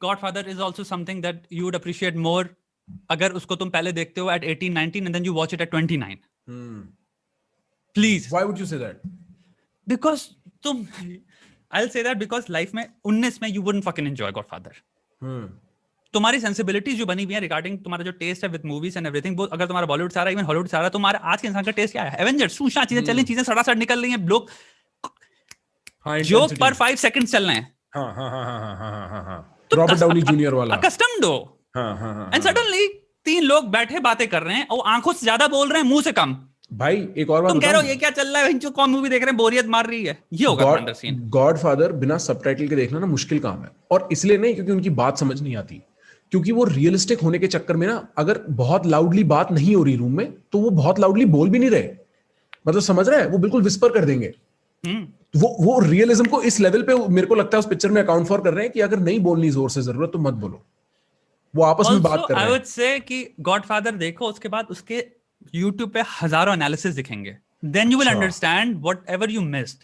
Godfather is also something that you would appreciate more अगर उसको तुम पहले देखते हो at 18 19 and then you watch it at 29. Please. Why would you say that? Because तुम I'll say that because life में 19 में you wouldn't fucking enjoy Godfather. तुम्हारी सेंसिबिलिटीज जो बनी हुई है रिगार्डिंग तुम्हारा जो टेस्ट है विद मूवीज एंड एवरीथिंग, अगर तुम्हारा बॉलीवुड से आ रहा है, इवन हॉलीवुड से आ रहा है, तुम्हारा आज के इंसान का टेस्ट क्या है? एवेंजर्स, सूशा चीजें चल रही, चीजें सड़ासड़ निकल रही हैं, लोग जोक पर 5 सेकंड चल रहे हैं. रॉबर्ट डाउनी जूनियर वाला अकस्टम्ड हो. एंड सडनली 3 लोग बैठे बातें कर रहे हैं और आंखों से ज्यादा बोल रहे हैं, मुंह से कम. भाई एक और बात तुम कह रहे हो ये क्या चल रहा है, जो कौन मूवी देख रहे हैं, बोरियत मार रही है. ये होगा अंदर सीन. गॉडफादर बिना सबटाइटल के देखना ना मुश्किल काम है, और इसलिए नहीं क्योंकि उनकी बात समझ नहीं आती, क्योंकि वो रियलिस्टिक होने के चक्कर में ना, अगर बहुत लाउडली बात नहीं हो रही रूम में तो वो बहुत लाउडली बोल भी नहीं रहे, मतलब समझ रहा है, वो बिल्कुल विस्पर कर देंगे. वो रियलिज्म को इस लेवल पे मेरे को लगता है उस पिक्चर में अकाउंट फॉर कर रहे हैं कि अगर नहीं बोलनी जोर से जरूरत तो मत बोलो, वो आपस में बात कर रहे हैं. आई वुड से कि गॉडफादर देखो, उसके बाद उसके YouTube पे हजारों एनालिसिस दिखेंगे, then you will understand whatever you missed.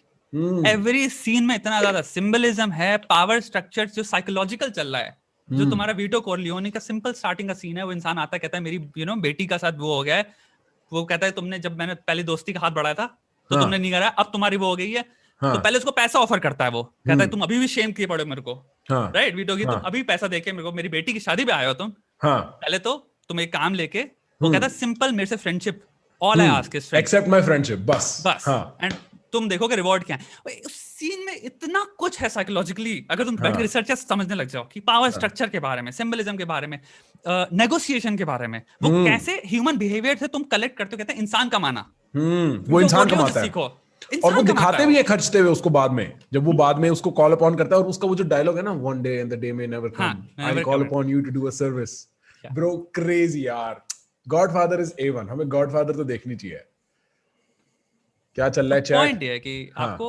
Every scene में इतना ज्यादा सिंबलिज्म है, पावर स्ट्रक्चर जो साइकोलॉजिकल चल रहा है. जो तुम्हारा वीटो कॉर्लियोनी का सिंपल स्टार्टिंग का सीन है, वो इंसान आता है कहता है मेरी बेटी का साथ वो हो गया है, वो कहता है तुमने जब मैंने पहली दोस्ती का हाथ बढ़ाया था तो तुमने नहीं करा, अब तुम्हारी वो हो गई है. तो पहले उसको पैसा ऑफर करता है, वो कहता है तुम अभी भी शेम किए पड़े मेरे को, राइट वीटो की, तुम अभी पैसा देके मेरे को, मेरी बेटी की शादी पे आए हो तुम, पहले तो तुम एक काम लेके. वो कहता है सिंपल मेरे से friendship, all I ask is accept my friendship, बस. एंड तुम देखोगे रिवॉर्ड क्या है. उस सीन में इतना कुछ है साइकोलॉजिकली, अगर तुम बैठ के रिसर्च समझने लग जाओ कि पावर स्ट्रक्चर के बारे में, सिंबलिज्म के बारे में, नेगोशिएशन के बारे में, वो कैसे ह्यूमन बिहेवियर से तुम कलेक्ट करते हो. कहते हैं इंसान कमाना, वो इंसान कमाता है, और वो दिखाते भी है खर्चते हुए उसको बाद में, जब वो बाद में उसको कॉल अपॉन करता है, और उसका वो जो डायलॉग है ना, one day and the day may never come, I will call upon you to do a service. Bro crazy यार. Godfather is A1. हमें गॉडफादर तो देखनी चाहिए. क्या चल रहा है चैट? पॉइंट है कि आपको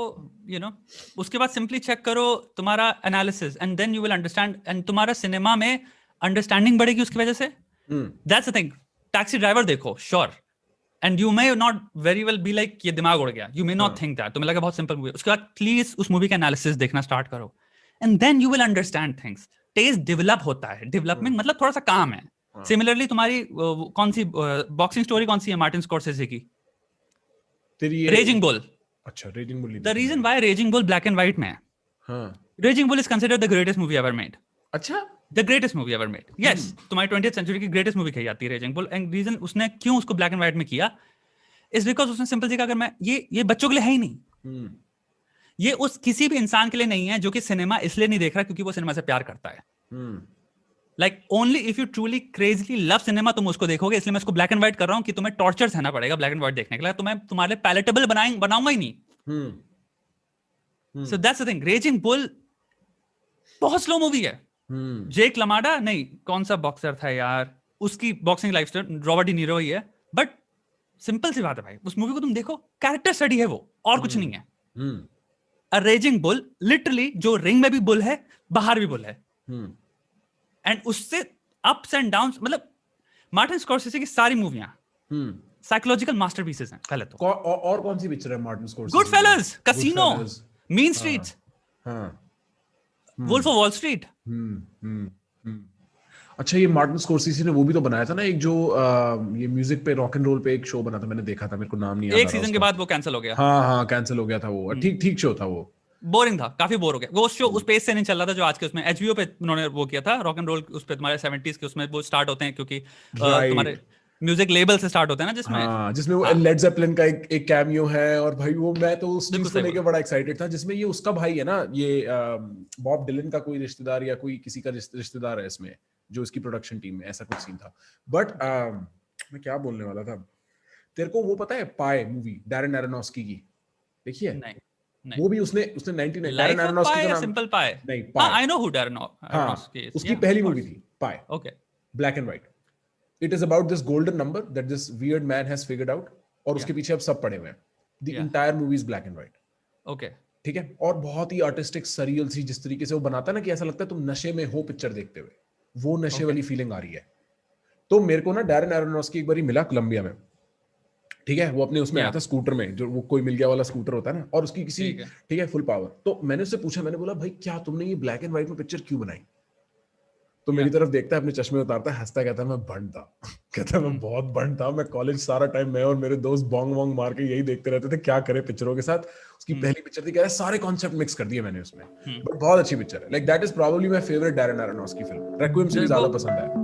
उसके बाद सिंपली चेक करो तुम्हारा analysis and then you will understand, and तुम्हारा सिनेमा में अंडरस्टैंडिंग बढ़ेगी उसकी वजह से. That's the thing. Taxi driver देखो, sure, and you may not very well be like ये दिमाग उड़ गया, you may not think that, तुम्हें लगा बहुत सिंपल मूवी. उसके बाद प्लीज उस मूवी का एनालिसिस देखना स्टार्ट करो, and then you will understand things. Taste develop होता है. डेवलपमेंट मतलब थोड़ा सा काम है. सिमिलरली तुम्हारी कौन सी बॉक्सिंग स्टोरी कौन सी है मार्टिन स्कॉर्सेज़े की? Raging Bull. अच्छा, Raging Bull. The reason why Raging Bull black and white में है, Raging Bull is considered the greatest movie ever made. अच्छा, the greatest movie ever made. Yes, तुम्हारी 20th century की greatest movie कही जाती है Raging bull. And reason उसने क्यों उसको ब्लैक एंड व्हाइट में किया इज बिकॉज उसने सिंपल सी कहा, अगर मैं ये बच्चों के लिए है ही नहीं, ये उस किसी भी इंसान के लिए नहीं है जो कि सिनेमा इसलिए नहीं देख रहा क्योंकि वो सिनेमा से प्यार करता है. Like only if you truly crazily love cinema तुम उसको देखोगे. इसलिए मैं उसको ब्लैक एंड व्हाइट कर रहा हूँ कि तुम्हें टॉर्चर सहना पड़ेगा ब्लैक एंड व्हाइट देखने के लिए, तो मैं तुम्हारे पैलेटेबल बनाऊंगा ही नहीं. So that's the thing. Raging Bull बहुत स्लो मूवी है. जेक लमाडा नहीं, कौन सा बॉक्सर था यार, उसकी boxing lifestyle Robert De Niro ही है. बट सिंपल सी बात है भाई, उस मूवी को तुम देखो, कैरेक्टर स्टडी है वो, और कुछ नहीं है. अ रेजिंग बुल लिटरली, जो रिंग में भी बुल है, बाहर भी बुल है. एंड उससे अप्स एंड डाउन्स, मतलब मार्टिन स्कॉर्सेज़े की सारी मूवियां साइकोलॉजिकल मास्टरपीसेस हैं. पहले तो और कौन सी पिक्चर है Martin Scorsese? Goodfellas, Casino, Mean Streets, Wolf of Wall Street. अच्छा, ये मार्टिन स्कॉर्सेज़े ने वो भी तो बनाया था ना एक, जो ये म्यूजिक पे, रॉक एंड रोल पे एक शो बना था, मैंने देखा था, मेरे को नाम नहीं याद आ रहा. एक सीजन के बाद वो कैंसिल हो गया. हाँ, कैंसिल हो गया था वो. ठीक शो था वो. बोरिंग था, काफी बोर हो गया वो शो. उस पेस से नहीं चल रहा था जो आज के उसमें HBO पे उन्होंने वो किया था. रॉक एंड रोल उस पे तुम्हारे 70s के उसमें वो स्टार्ट होते हैं, क्योंकि तुम्हारे म्यूजिक लेबल से स्टार्ट होते हैं ना, जिसमें वो लेड ज़ेपेलिन का एक कैमियो है. और भाई वो, मैं तो उस चीज को लेके बड़ा एक्साइटेड था, जिसमें ये उसका भाई है ना, ये बॉब डिलन का कोई रिश्तेदार या कोई किसी का रिश्तेदार है इसमें, जो इसकी प्रोडक्शन टीम में, ऐसा कुछ सीन था. बट मैं क्या बोलने वाला था, तेरे को वो पता है पाई मूवी, डैरेन एरोनॉफ्स्की की, देखिए? नहीं. वो भी उसने 99 डैरेन एरोनॉफ्स्की का नाम, सिंपल पाई नहीं, Pi, I know who Darren Aronofsky is. उसकी पहली मूवी थी Pi. Okay, black and white. It is about this golden number that this weird man has figured out, और उसके पीछे अब सब पड़े हुए हैं. The entire movie is black and white. Okay, ठीक है. और बहुत ही आर्टिस्टिक, सरियल सी, जिस तरीके से वो बनाता है ना, कि ऐसा लगता है तुम नशे में हो पिक्चर देखते हुए, वो नशे वाली फीलिंग आ रही है. तो मेरे को ना डैरेन एरोनॉफ्स्की एक बार मिला कोलंबिया में, ठीक है. वो अपने उसमें आया था स्कूटर में, जो वो कोई मिल गया वाला स्कूटर होता है ना, और उसकी किसी, ठीक है, फुल पावर. तो मैंने उससे पूछा, मैंने बोला भाई क्या तुमने ये ब्लैक एंड व्हाइट में पिक्चर क्यों बनाई? तो मेरी तरफ देखता है, अपने चश्मे उतारता है, हंसता है, कहता है मैं बंड था। कहता है मैं बहुत बंड था, मैं कॉलेज सारा टाइम मैं और मेरे दोस्त बॉन्ग वॉन्ग मार के यही देखते रहते थे, क्या करे पिक्चरों के साथ। उसकी पहली पिक्चर थी, कह रहा है सारे कॉन्सेप्ट मिक्स कर दिए मैंने उसमें, बट बहुत अच्छी पिक्चर है। Like that is probably my favourite Darren Aronofsky film. Requiem से भी ज्यादा पसंद है।